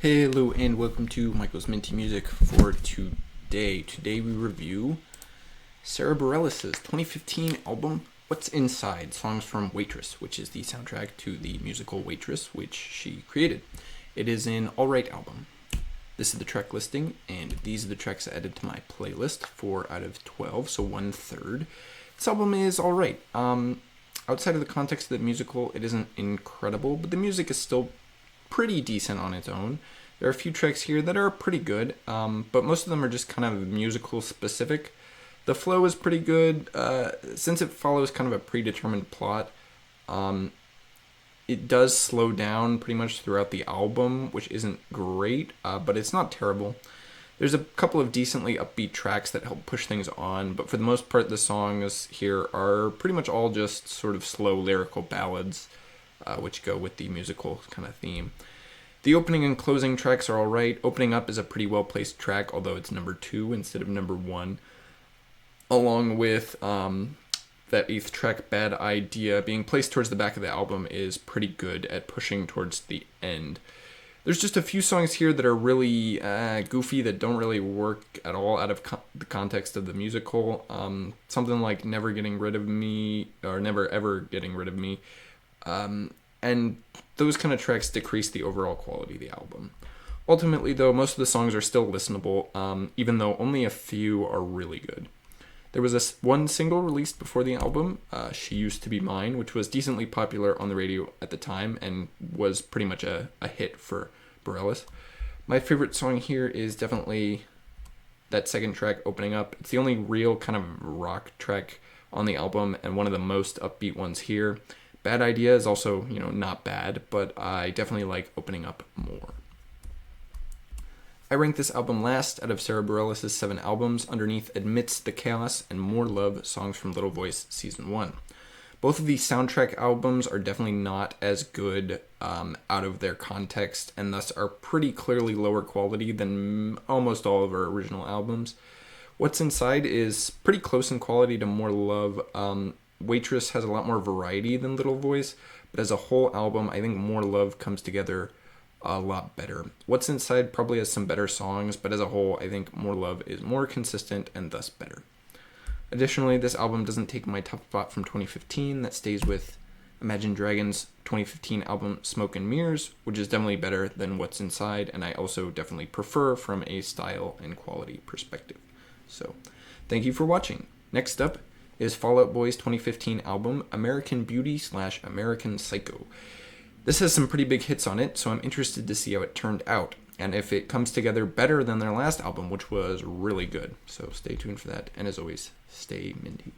Hello and welcome to Michael's Minty Music for today. Today we review Sara Bareilles' 2015 album, What's Inside? Songs from Waitress, which is the soundtrack to the musical Waitress, which she created. It is an alright album. This is the track listing, and these are the tracks added to my playlist, 4 out of 12, so 1/3. This album is alright. Outside of the context of the musical, it isn't incredible, but the music is still pretty decent on its own. There are a few tracks here that are pretty good, but most of them are just kind of musical specific. The flow is pretty good. Since it follows kind of a predetermined plot, it does slow down pretty much throughout the album, which isn't great, but it's not terrible. There's a couple of decently upbeat tracks that help push things on, but for the most part the songs here are pretty much all just sort of slow lyrical ballads, which go with the musical kind of theme. The opening and closing tracks are alright. Opening Up is a pretty well-placed track, although it's number 2 instead of number 1. Along with that 8th track, Bad Idea, being placed towards the back of the album is pretty good at pushing towards the end. There's just a few songs here that are really goofy, that don't really work at all out of the context of the musical. Something like Never Getting Rid of Me, or Never Ever Getting Rid of Me. And those kind of tracks decrease the overall quality of the album. Ultimately, though, most of the songs are still listenable, even though only a few are really good. There was one single released before the album, She Used to Be Mine, which was decently popular on the radio at the time and was pretty much a hit for Bareilles. My favorite song here is definitely that second track, Opening Up. It's the only real kind of rock track on the album and one of the most upbeat ones here. Bad Idea is also, not bad, but I definitely like Opening Up more. I rank this album last out of Sara Bareilles' 7 albums, underneath Amidst the Chaos and More Love, Songs from Little Voice Season 1. Both of these soundtrack albums are definitely not as good out of their context, and thus are pretty clearly lower quality than almost all of her original albums. What's Inside is pretty close in quality to More Love. Waitress has a lot more variety than Little Voice, but as a whole album, I think More Love comes together a lot better. What's Inside probably has some better songs, but as a whole, I think More Love is more consistent and thus better. Additionally, this album doesn't take my top spot from 2015. That stays with Imagine Dragons' 2015 album Smoke and Mirrors, which is definitely better than What's Inside, and I also definitely prefer from a style and quality perspective. So, thank you for watching. Next up is Fall Out Boy's 2015 album, American Beauty / American Psycho. This has some pretty big hits on it, so I'm interested to see how it turned out, and if it comes together better than their last album, which was really good. So stay tuned for that, and as always, stay minty.